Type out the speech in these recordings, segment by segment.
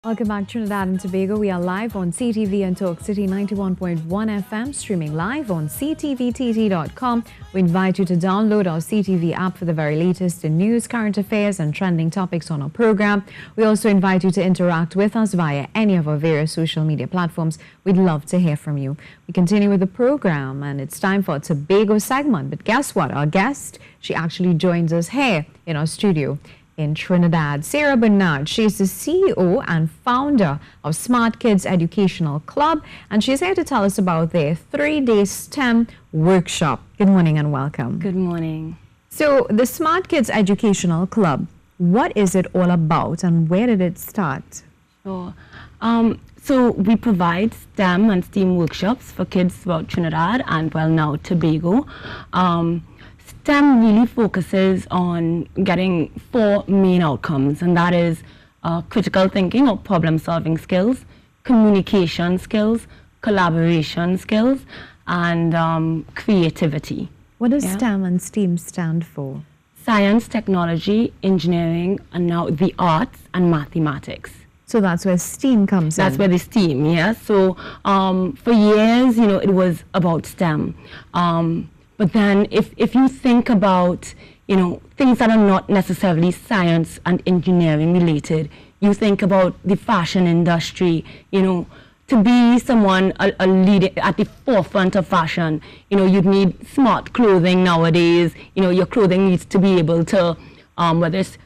Welcome back, Trinidad and Tobago. We are live on CTV and Talk City 91.1 FM, streaming live on ctvtt.com. We invite you to download our CTV app for the very latest in news, current affairs, and trending topics on our program. We also invite you to interact with us via any of our various social media platforms. We'd love to hear from you. We continue with the program, and it's time for a Tobago segment. But guess what? Our guest, she actually joins us here in our studio in Trinidad. Sarah Bernard, she's the CEO and founder of Smart Kids Educational Club, and she's here to tell us about their 3-day STEM workshop. Good morning and welcome. Good morning. So the Smart Kids Educational Club, what is it all about and where did it start? Sure. So we provide STEM and STEAM workshops for kids throughout Trinidad and, well, now Tobago. STEM really focuses on getting 4 main outcomes, and that is critical thinking or problem-solving skills, communication skills, collaboration skills, and creativity. What does STEM and STEAM stand for? Science, technology, engineering, and now the arts and mathematics. So that's where STEAM comes in. That's where the STEAM, yeah. So for years, it was about STEM. But then if you think about, things that are not necessarily science and engineering related, you think about the fashion industry, to be someone, a leader at the forefront of fashion, you'd need smart clothing nowadays. Your clothing needs to be able to, whether it's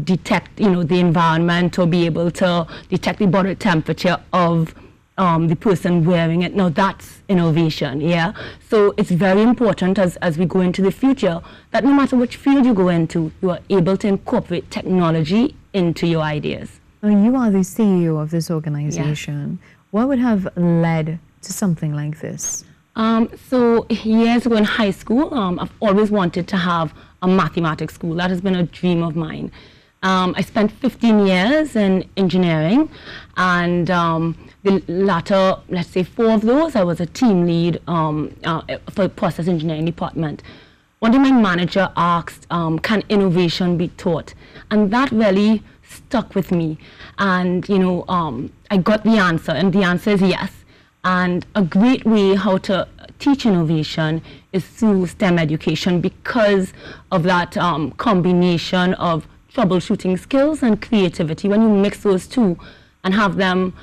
detect, the environment or be able to detect the body temperature of the person wearing it. Now that's innovation, yeah? So it's very important as we go into the future that no matter which field you go into, you are able to incorporate technology into your ideas. Now you are the CEO of this organization. Yeah. What would have led to something like this? So years ago in high school, I've always wanted to have a mathematics school. That has been a dream of mine. I spent 15 years in engineering, and the latter, let's say 4 of those, I was a team lead for process engineering department. One day my manager asked, can innovation be taught? And that really stuck with me. And, I got the answer, and the answer is yes. And a great way how to teach innovation is through STEM education because of that combination of troubleshooting skills and creativity. When you mix those two and have them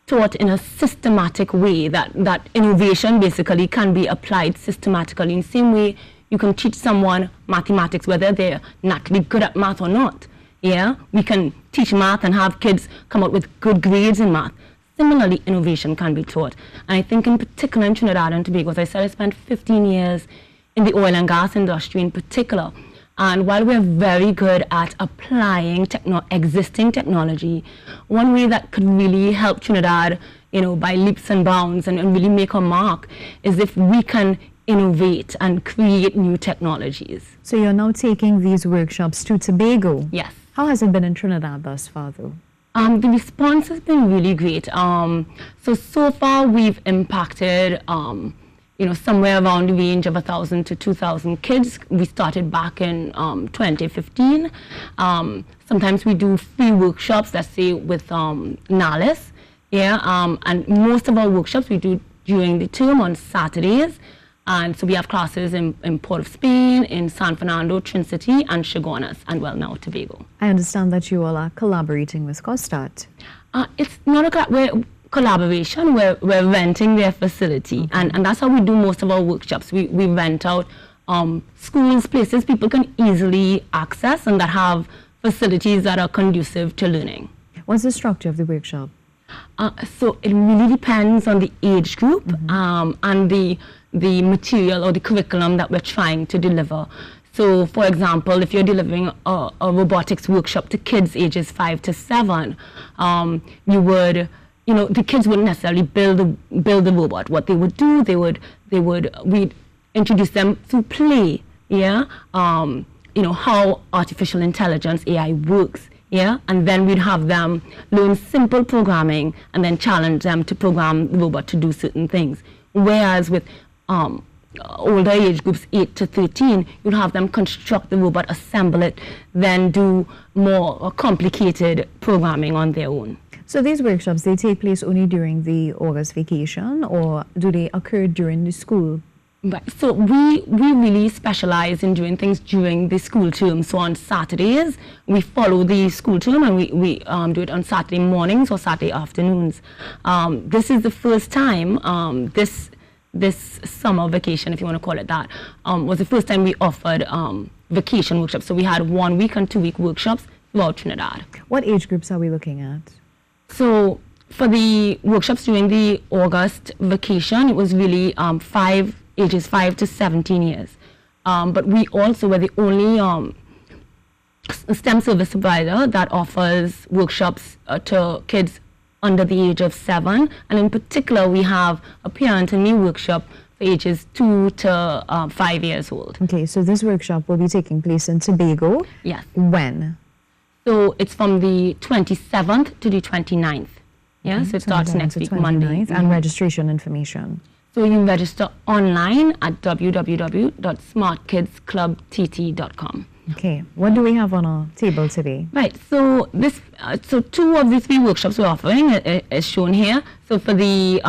taught in a systematic way, that innovation basically can be applied systematically. In the same way, you can teach someone mathematics, whether they're naturally good at math or not. Yeah, we can teach math and have kids come out with good grades in math. Similarly, innovation can be taught. And I think in particular in Trinidad and Tobago, as I said, I spent 15 years in the oil and gas industry in particular. And while we're very good at applying existing technology, one way that could really help Trinidad, by leaps and bounds and really make a mark is if we can innovate and create new technologies. So you're now taking these workshops to Tobago? Yes. How has it been in Trinidad thus far, though? The response has been really great. So far we've impacted somewhere around the range of 1,000 to 2,000 kids. We started back in 2015. Sometimes we do free workshops, let's say with NALIS, and most of our workshops we do during the term on Saturdays. And so we have classes in Port of Spain, in San Fernando, Trin City, and Chaguanas, and well, now Tobago. I understand that you all are collaborating with COSTAT. It's not a collaboration, we're renting their facility, and that's how we do most of our workshops. We rent out schools, places people can easily access and that have facilities that are conducive to learning. What's the structure of the workshop? So it really depends on the age group and the material or the curriculum that we're trying to deliver. So, for example, if you're delivering a robotics workshop to kids ages 5 to 7, you would, the kids wouldn't necessarily build the robot. What they would do, we'd introduce them through play, how artificial intelligence, AI works, and then we'd have them learn simple programming and then challenge them to program the robot to do certain things. Whereas with older age groups, 8 to 13, you'd have them construct the robot, assemble it, then do more complicated programming on their own. So these workshops, they take place only during the August vacation, or do they occur during the school? Right. So we really specialize in doing things during the school term. So on Saturdays, we follow the school term, and we do it on Saturday mornings or Saturday afternoons. This is the first time, this summer vacation, if you want to call it that, was the first time we offered vacation workshops. So we had 1 week and 2 week workshops throughout Trinidad. What age groups are we looking at? So for the workshops during the August vacation, it was really ages 5 to 17 years. But we also were the only STEM service provider that offers workshops to kids under the age of 7. And in particular, we have a parent and me workshop for ages 2 to 5 years old. Okay, so this workshop will be taking place in Tobago. Yes. When? So it's from the 27th to the 29th. Yeah, so it starts next week, Monday. And registration information? So you can online at www.smartkidsclubtt.com. Okay, what do we have on our table today? Right, so so 2 of the 3 workshops we're offering is shown here. So for the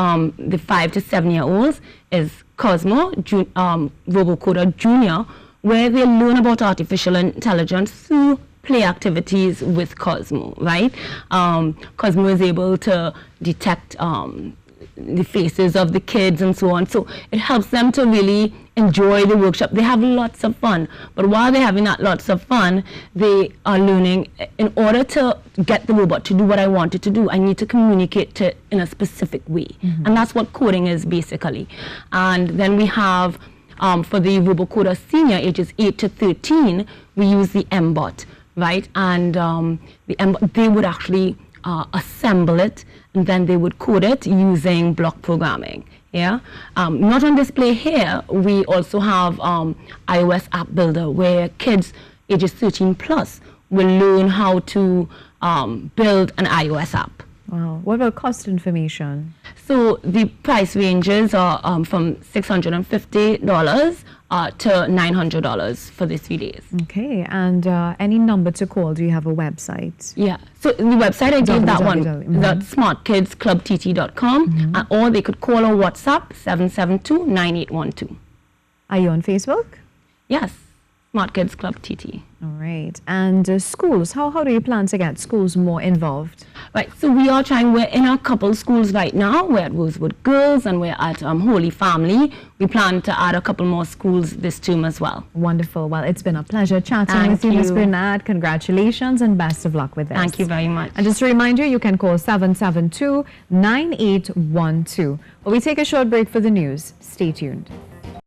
5 to 7 year olds is Cosmo Robocoder Junior, where they learn about artificial intelligence through play activities with Cosmo, right? Cosmo is able to detect the faces of the kids and so on. So it helps them to really enjoy the workshop. They have lots of fun. But while they're having that lots of fun, they are learning, in order to get the robot to do what I want it to do, I need to communicate to in a specific way. And that's what coding is basically. And then we have, for the Robocoder Senior, ages 8 to 13, we use the MBot, right? And the MBot, they would actually assemble it, and then they would code it using block programming. Yeah, not on display here. We also have iOS app builder, where kids ages 13 plus will learn how to build an iOS app. Wow. What about cost information? So the price ranges are from $650 to $900 for the 3 days. Okay, and any number to call? Do you have a website? Yeah, so the website I gave that one, that's smartkidsclubtt.com, or they could call or WhatsApp 772-9812. Are you on Facebook? Yes, Smart Kids Club TT. All right, and schools, how do you plan to get schools more involved? Right, so we are trying, we're in a couple schools right now. We're at Rosewood Girls and we're at Holy Family. We plan to add a couple more schools this term as well. Wonderful. Well, it's been a pleasure chatting with you, Ms. Bernard. Congratulations and best of luck with this. Thank you very much. And just a reminder, you can call 772-9812. Well, we take a short break for the news. Stay tuned.